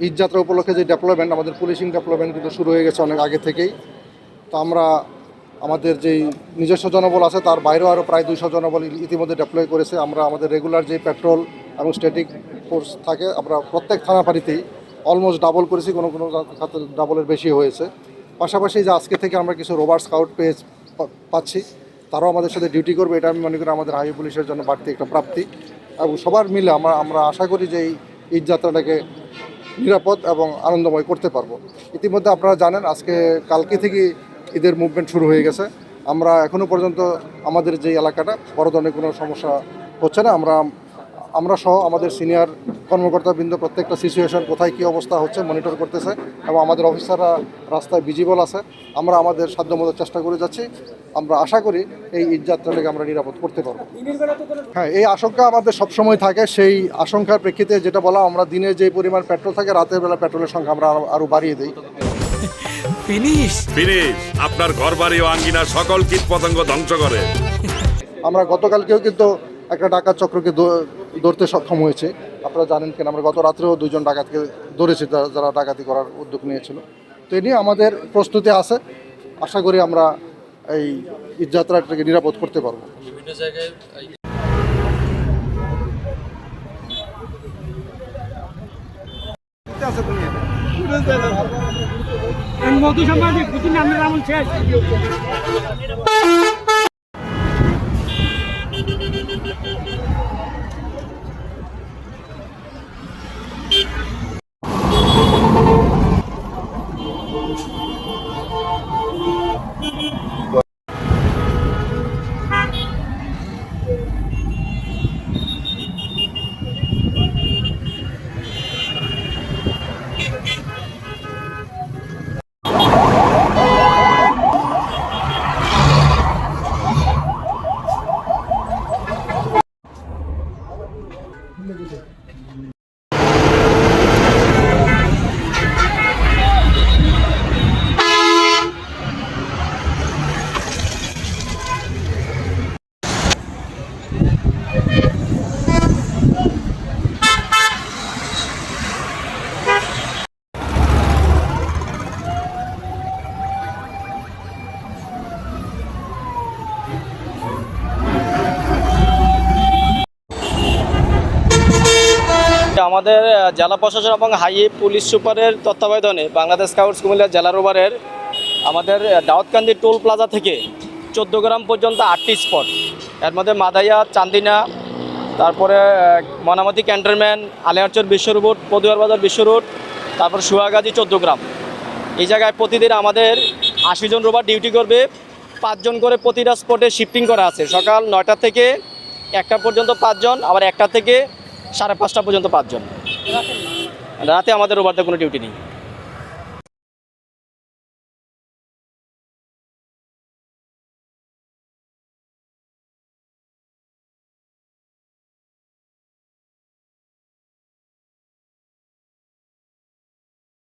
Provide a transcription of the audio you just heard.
ঈদযাত্রা উপলক্ষে যে ডেভেলপমেন্ট, আমাদের পুলিশিং ডেভেলপমেন্ট কিন্তু শুরু হয়ে গেছে অনেক আগে থেকেই। তো আমরা আমাদের যেই নিজস্ব জনবল আছে তার বাইরেও আরও প্রায় 200 জনবল ইতিমধ্যে ডেপ্লয় করেছে। আমরা আমাদের রেগুলার যে পেট্রোল এবং স্ট্যাটিক ফোর্স থাকে আমরা প্রত্যেক থানাপাড়িতেই অলমোস্ট ডাবল করেছি, কোনো কোনো ডাবলের বেশি হয়েছে। পাশাপাশি যে আজকে থেকে আমরা কিছু রোভার স্কাউট পাচ্ছি, তারাও আমাদের সাথে ডিউটি করবে। এটা আমি মনে করি আমাদের হাইওয়ে পুলিশের জন্য বাড়তি একটা প্রাপ্তি, এবং সবার মিলে আমরা আশা করি যে এই ঈদযাত্রাটাকে নিরাপদ এবং আনন্দময় করতে পারবো। ইতিমধ্যে আপনারা জানেন কালকে থেকে ঈদের মুভমেন্ট শুরু হয়ে গেছে। আমরা এখনও পর্যন্ত আমাদের যে এলাকাটা বড় ধরনের কোনো সমস্যা হচ্ছে না। আমরা সহ আমাদের সিনিয়র কর্মকর্তাবৃন্দ প্রত্যেকটা সিচুয়েশন কোথায় কী অবস্থা হচ্ছে মনিটর করতেছে, এবং আমাদের অফিসাররা রাস্তায় ভিজিবল আছে। আমরা আমাদের সাধ্যমতো চেষ্টা করে যাচ্ছি। আমরা আশা করি এই ঈদযাত্রাটাকে আমরা নিরাপদ করতে পারবো। হ্যাঁ, এই আশঙ্কা আমাদের সবসময় থাকে। সেই আশঙ্কার প্রেক্ষিতে যেটা বলা, আমরা দিনে যে পরিমাণ পেট্রোল থাকে, রাতের বেলা পেট্রোলের সংখ্যা আমরা আরও বাড়িয়ে দিই। ফিনিশ আপনার ঘরবাড়ি ও আঙ্গিনার সকল কীটপতঙ্গ ধ্বংস করে। আমরা গতকালকেও কিন্তু একটা ডাকাত চক্রকে ধরতে সক্ষম হয়েছে। আপনারা জানেন কেন, আমরা গত রাত্রেও 2 জন ডাকাতকে ধরেছি যারা ডাকাতি করার উদ্যোগ নিয়েছিল। তো এ নিয়ে আমাদের প্রস্তুতি আছে। আশা করি আমরা এই ঈদযাত্রাটাকে নিরাপদ করতে পারবো। বিভিন্ন জায়গায় মোদি সম্পাদক পুতিন নামের আমল শেষ। আমাদের জেলা প্রশাসন এবং হাইওয়ে পুলিশ সুপারের তত্ত্বাবধানে বাংলাদেশ স্কাউটস কুমিল্লা জেলা রোভারের আমাদের দাউদকান্দি টোল প্লাজা থেকে 14 গ্রাম পর্যন্ত 8টি স্পট, এর মধ্যে মাদাইয়া, চান্দিনা, তারপরে মনামতি ক্যান্টনমেন্ট, আলিয়ারচর বিশ্ব রুট, পদুয়ার বাজার বিশ্ব রুট, তারপর সুয়াগাজী 14 গ্রাম। এই জায়গায় প্রতিদিন আমাদের 80 জন রোভার ডিউটি করবে। 5 জন করে প্রতিটা স্পটে শিফটিং করা আছে। সকাল 9টা থেকে 1টা পর্যন্ত 5 জন, আবার 1টা থেকে 5:30 পর্যন্ত 5 জন। রাতে আমাদের রোভারদের কোনো ডিউটি নেই।